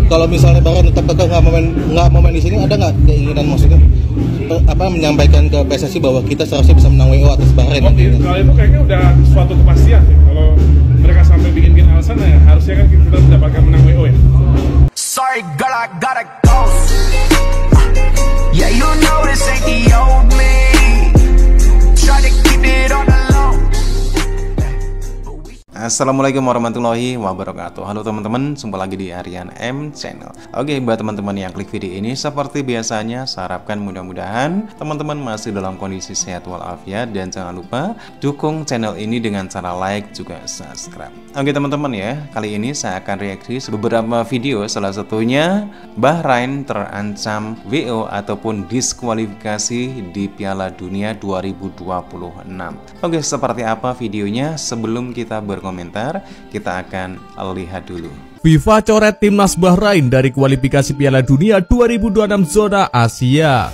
Kalau misalnya Bahrain tetap kekeh nggak mau main di sini, ada nggak keinginan maksudnya menyampaikan ke PSSI bahwa kita seharusnya bisa menang WO atas Bahrain? Kalau itu kayaknya udah suatu kepastian ya. Kalau mereka sampai bikin alasan ya harusnya kan kita mendapatkan menang WO ya. Sorry girl, I gotta go. Yeah, you know this ain't the old me. Try to keep it on the low. Assalamualaikum warahmatullahi wabarakatuh. Halo teman-teman, jumpa lagi di Aryan M Channel. Oke, buat teman-teman yang klik video ini, seperti biasanya saya harapkan mudah-mudahan teman-teman masih dalam kondisi sehat walafiat. Dan jangan lupa dukung channel ini dengan cara like juga subscribe. Oke teman-teman ya, kali ini saya akan reaksi beberapa video, salah satunya Bahrain terancam WO ataupun diskualifikasi di Piala Dunia 2026. Oke, seperti apa videonya? Sebelum kita berkomentar, kita akan lihat dulu. FIFA coret timnas Bahrain dari kualifikasi Piala Dunia 2026 zona Asia.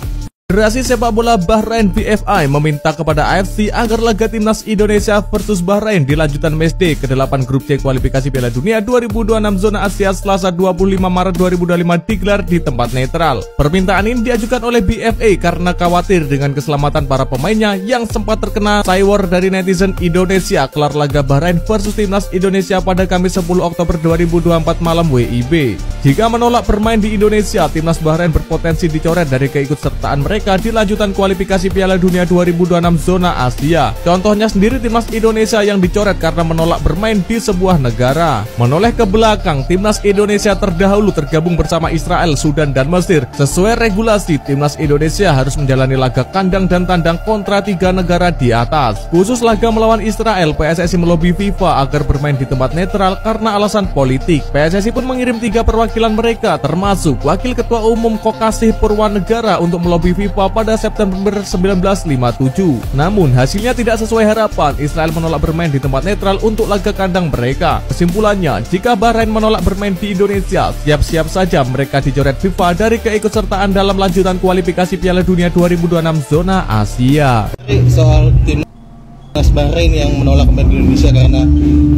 Federasi Sepak Bola Bahrain BFI meminta kepada AFC agar laga timnas Indonesia versus Bahrain di lanjutan matchday ke-8 grup C kualifikasi Piala Dunia 2026 zona Asia Selasa 25 Maret 2025 digelar di tempat netral. Permintaan ini diajukan oleh BFA karena khawatir dengan keselamatan para pemainnya yang sempat terkena cywar dari netizen Indonesia kelar laga Bahrain versus timnas Indonesia pada Kamis 10 Oktober 2024 malam WIB. Jika menolak bermain di Indonesia, timnas Bahrain berpotensi dicoret dari keikutsertaan mereka di lanjutan kualifikasi Piala Dunia 2026 zona Asia. Contohnya sendiri timnas Indonesia yang dicoret karena menolak bermain di sebuah negara. Menoleh ke belakang, timnas Indonesia terdahulu tergabung bersama Israel, Sudan, dan Mesir. Sesuai regulasi, timnas Indonesia harus menjalani laga kandang dan tandang kontra 3 negara di atas. Khusus laga melawan Israel, PSSI melobi FIFA agar bermain di tempat netral karena alasan politik. PSSI pun mengirim 3 perwakilan mereka, termasuk Wakil Ketua Umum Kokasih Purwanegara untuk melobi FIFA pada September 1957. Namun hasilnya tidak sesuai harapan. Israel menolak bermain di tempat netral untuk laga kandang mereka. Kesimpulannya, jika Bahrain menolak bermain di Indonesia, siap-siap saja mereka dicoret FIFA dari keikutsertaan dalam lanjutan kualifikasi Piala Dunia 2026 zona Asia. Soal timnas Bahrain yang menolak main di Indonesia karena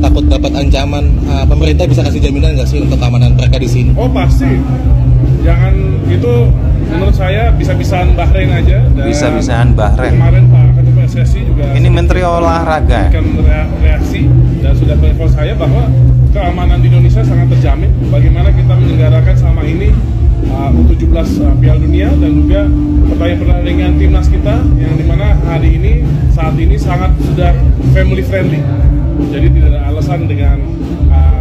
takut dapat ancaman, pemerintah bisa kasih jaminan nggak sih untuk keamanan mereka di sini? Oh pasti. Jangan itu, menurut saya bisa-bisaan Bahrain aja. Bisa-bisaan Bahrain. Kemarin Pak Ketua PSSI juga ini Menteri Olahraga akan reaksi dan sudah menginfo saya bahwa keamanan di Indonesia sangat terjamin. Bagaimana kita menyelenggarakan selama ini U17 Piala Dunia dan juga pertandingan timnas kita yang dimana hari ini saat ini sangat sudah family friendly. Jadi tidak ada alasan dengan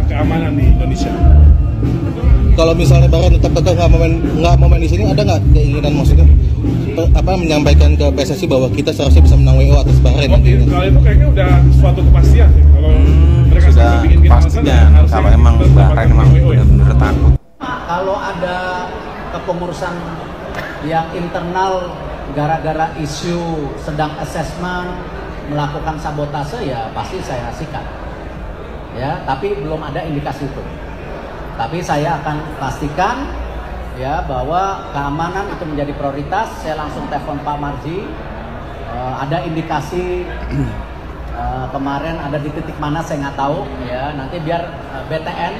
keamanan di Indonesia. Kalau misalnya Bahrain tetap kekeh nggak mau main di sini, ada nggak keinginan maksudnya menyampaikan ke PSSI bahwa kita seharusnya bisa menang WO atas Bahrain? Kalau itu kayaknya udah suatu kepastian ya. Kalau mereka sudah sampai bikin alasan ya harusnya kalau emang Bahrain memang benar-benar takut. Kalau ada kepengurusan yang internal gara-gara isu sedang asesmen melakukan sabotase, ya pasti saya sikat. Ya, tapi belum ada indikasi itu. Tapi saya akan pastikan ya bahwa keamanan itu menjadi prioritas. Saya langsung telepon Pak Marji. Ada indikasi kemarin ada di titik mana saya nggak tahu ya. Nanti biar BTN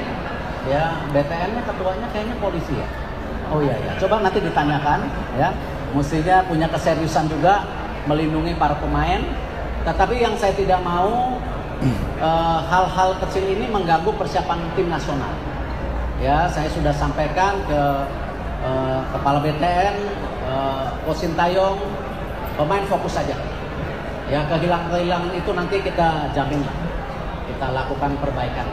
ya, BTN-nya ketuanya kayaknya polisi ya. Oh iya ya. Coba nanti ditanyakan ya. Mestinya punya keseriusan juga melindungi para pemain. Tetapi yang saya tidak mau hal-hal kecil ini mengganggu persiapan tim nasional. Ya, saya sudah sampaikan ke Kepala BTN, Coach Sintayong, pemain fokus saja. Ya, kehilangan itu nanti kita jamin, kita lakukan perbaikan.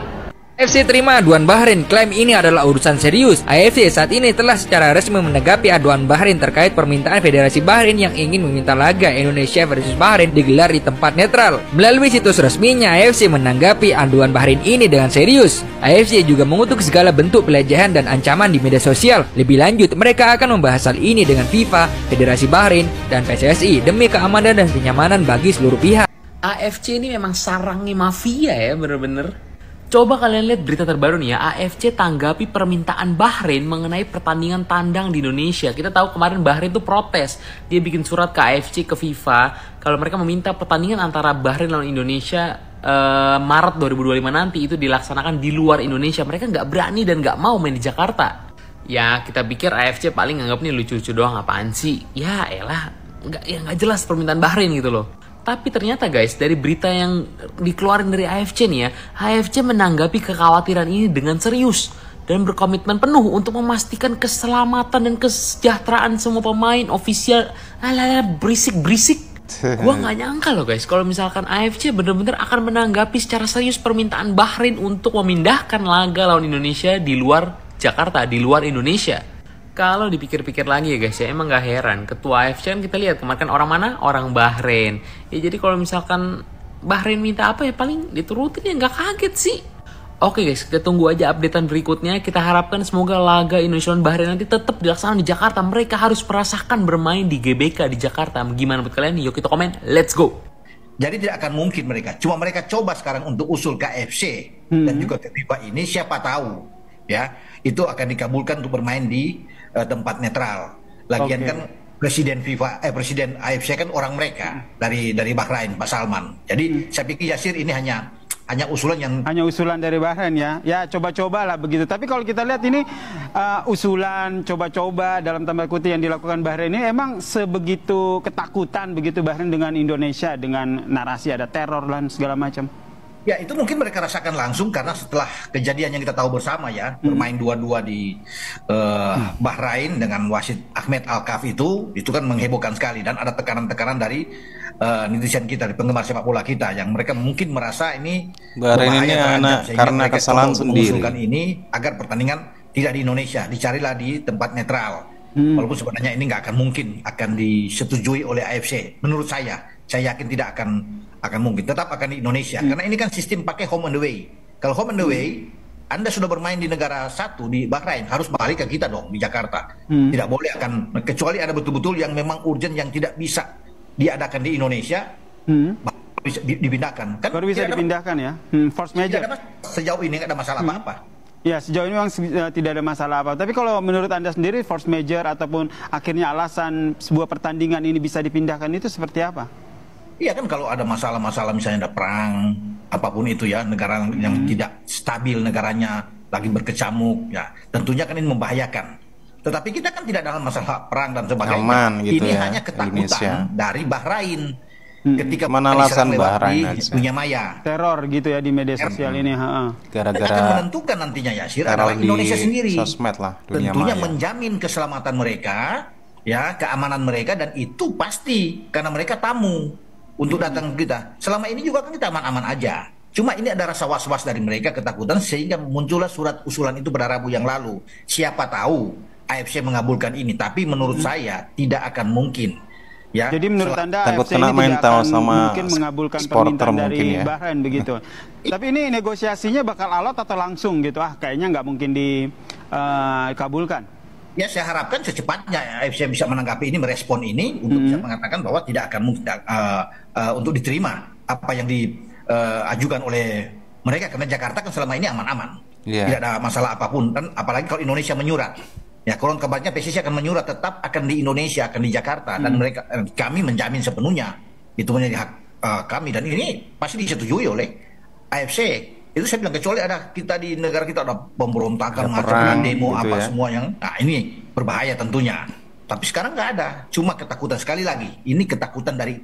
AFC terima aduan Bahrain, klaim ini adalah urusan serius. AFC saat ini telah secara resmi menanggapi aduan Bahrain terkait permintaan Federasi Bahrain yang ingin meminta laga Indonesia versus Bahrain digelar di tempat netral. Melalui situs resminya, AFC menanggapi aduan Bahrain ini dengan serius. AFC juga mengutuk segala bentuk pelecehan dan ancaman di media sosial. Lebih lanjut, mereka akan membahas hal ini dengan FIFA, Federasi Bahrain, dan PSSI demi keamanan dan kenyamanan bagi seluruh pihak. AFC ini memang sarangnya mafia ya, bener-bener. Coba kalian lihat berita terbaru nih ya, AFC tanggapi permintaan Bahrain mengenai pertandingan tandang di Indonesia. Kita tahu kemarin Bahrain tuh protes, dia bikin surat ke AFC, ke FIFA, kalau mereka meminta pertandingan antara Bahrain lawan Indonesia Maret 2025 nanti itu dilaksanakan di luar Indonesia. Mereka nggak berani dan nggak mau main di Jakarta. Ya kita pikir AFC paling nganggap nih lucu-lucu doang, apaan sih? Ya elah, nggak jelas permintaan Bahrain gitu loh. Tapi ternyata guys, dari berita yang dikeluarin dari AFC nih ya, AFC menanggapi kekhawatiran ini dengan serius dan berkomitmen penuh untuk memastikan keselamatan dan kesejahteraan semua pemain ofisial. Alah, berisik. Gua nggak nyangka loh guys, kalau misalkan AFC bener-bener akan menanggapi secara serius permintaan Bahrain untuk memindahkan laga lawan Indonesia di luar Jakarta, di luar Indonesia. Kalau dipikir-pikir lagi ya guys ya, emang gak heran ketua AFC kan kita lihat kemarin kan orang mana? Orang Bahrain. Ya jadi kalau misalkan Bahrain minta apa ya paling diturutin ya, gak kaget sih. Oke guys, kita tunggu aja updatean berikutnya. Kita harapkan semoga laga Indonesia lawan Bahrain nanti tetap dilaksanakan di Jakarta. Mereka harus merasakan bermain di GBK di Jakarta. Gimana menurut kalian? Yuk kita komen, let's go. Jadi tidak akan mungkin mereka. Cuma mereka coba sekarang untuk usul ke AFC dan juga ke FIFA ini, siapa tahu ya itu akan dikabulkan untuk bermain di tempat netral. Lagian kan presiden presiden AFC kan orang mereka dari Bahrain, Pak Salman. Jadi saya pikir Yasir ini hanya usulan dari Bahrain ya. Ya coba-coba lah begitu. Tapi kalau kita lihat ini usulan coba-coba dalam tanda kutip yang dilakukan Bahrain ini emang sebegitu ketakutan begitu Bahrain dengan Indonesia dengan narasi ada teror dan segala macam. Ya itu mungkin mereka rasakan langsung karena setelah kejadian yang kita tahu bersama ya, bermain 2-2 di Bahrain dengan wasit Ahmed Al-Kaf itu kan menghebohkan sekali dan ada tekanan-tekanan dari netizen kita, di penggemar sepak bola kita yang mereka mungkin merasa ini Bahrain ini anak karena kesalahan sendiri. Mengusulkan ini agar pertandingan tidak di Indonesia, dicarilah di tempat netral. Walaupun sebenarnya ini nggak akan mungkin akan disetujui oleh AFC. Menurut saya yakin tidak akan mungkin, tetap akan di Indonesia karena ini kan sistem pakai home and away. Kalau home and away, Anda sudah bermain di negara satu di Bahrain, harus balik ke kita dong di Jakarta. Tidak boleh kecuali ada betul-betul yang memang urgent yang tidak bisa diadakan di Indonesia, bisa dipindahkan. Kan baru bisa dipindahkan ya. Force major. Sejauh ini nggak ada masalah apa-apa. Ya sejauh ini memang tidak ada masalah apa. Tapi kalau menurut Anda sendiri force major ataupun akhirnya alasan sebuah pertandingan ini bisa dipindahkan itu seperti apa? Iya kan kalau ada masalah-masalah misalnya ada perang apapun itu ya, negara yang tidak stabil negaranya lagi berkecamuk ya, tentunya kan ini membahayakan. Tetapi kita kan tidak dalam masalah perang dan sebagainya. Aman, gitu ini ya, hanya ketakutan Indonesia. Dari Bahrain ketika mana alasan Bahrain di dunia maya. Teror gitu ya di media sosial ini. Gara-gara akan menentukan nantinya Yasir adalah Indonesia sendiri. Sosmed lah, dunia tentunya maya. menjamin keselamatan mereka, ya keamanan mereka dan itu pasti karena mereka tamu untuk datang ke kita. Selama ini juga kan kita aman-aman aja. Cuma ini ada rasa was-was dari mereka, ketakutan, sehingga muncullah surat usulan itu pada Rabu yang lalu. Siapa tahu AFC mengabulkan ini, tapi menurut saya tidak akan mungkin. Ya, jadi menurut Anda takut AFC kena ini mental tidak akan sama mungkin mengabulkan supporter permintaan mungkin dari ya. Bahrain begitu. Tapi ini negosiasinya bakal alot atau langsung gitu? Kayaknya nggak mungkin dikabulkan. Ya saya harapkan secepatnya AFC bisa menanggapi ini, merespon ini untuk bisa mengatakan bahwa tidak akan mungkin untuk diterima apa yang diajukan oleh mereka karena Jakarta kan selama ini aman-aman, tidak ada masalah apapun kan, apalagi kalau Indonesia menyurat. Ya konon kabarnya PSSI akan menyurat tetap akan di Indonesia, akan di Jakarta dan mereka kami menjamin sepenuhnya itu menjadi hak kami dan ini pasti disetujui oleh AFC. Itu saya bilang kecuali ada kita di negara kita ada pemberontakan, macam demo gitu apa ya. Semua yang ini berbahaya tentunya. Tapi sekarang nggak ada, cuma ketakutan sekali lagi. Ini ketakutan dari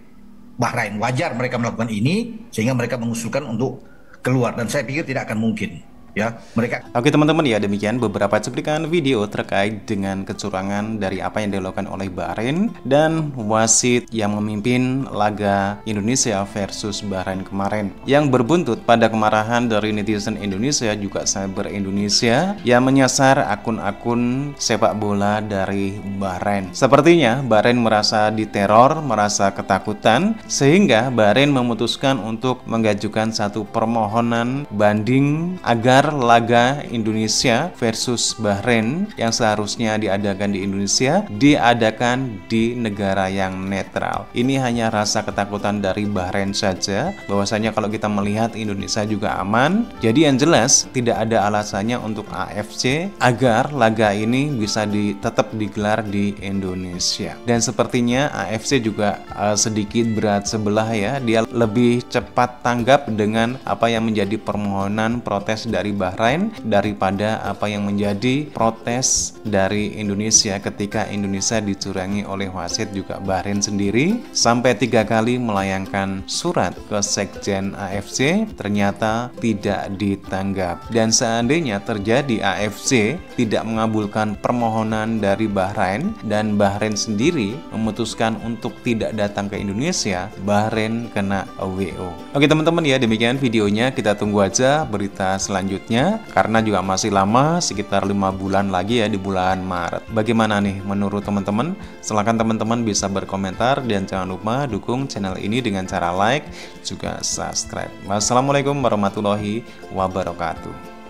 Bahrain. Wajar mereka melakukan ini sehingga mereka mengusulkan untuk keluar dan saya pikir tidak akan mungkin. Ya, mereka. Oke teman-teman ya, demikian beberapa cuplikan video terkait dengan kecurangan dari apa yang dilakukan oleh Bahrain dan wasit yang memimpin laga Indonesia versus Bahrain kemarin, yang berbuntut pada kemarahan dari netizen Indonesia juga cyber Indonesia yang menyasar akun-akun sepak bola dari Bahrain. Sepertinya Bahrain merasa diteror, merasa ketakutan, sehingga Bahrain memutuskan untuk mengajukan satu permohonan banding agar laga Indonesia versus Bahrain yang seharusnya diadakan di Indonesia diadakan di negara yang netral. Ini hanya rasa ketakutan dari Bahrain saja, bahwasanya kalau kita melihat Indonesia juga aman. Jadi yang jelas tidak ada alasannya untuk AFC agar laga ini bisa tetap digelar di Indonesia. Dan sepertinya AFC juga sedikit berat sebelah ya, dia lebih cepat tanggap dengan apa yang menjadi permohonan protes dari dari Bahrain daripada apa yang menjadi protes dari Indonesia ketika Indonesia dicurangi oleh wasit juga Bahrain sendiri, sampai 3 kali melayangkan surat ke Sekjen AFC ternyata tidak ditanggap. Dan seandainya terjadi AFC tidak mengabulkan permohonan dari Bahrain dan Bahrain sendiri memutuskan untuk tidak datang ke Indonesia, Bahrain kena WO. Oke teman-teman ya, demikian videonya, kita tunggu aja berita selanjutnya karena juga masih lama, sekitar 5 bulan lagi ya, di bulan Maret. Bagaimana nih menurut teman-teman? Silahkan teman-teman bisa berkomentar dan jangan lupa dukung channel ini dengan cara like juga subscribe. Wassalamualaikum warahmatullahi wabarakatuh.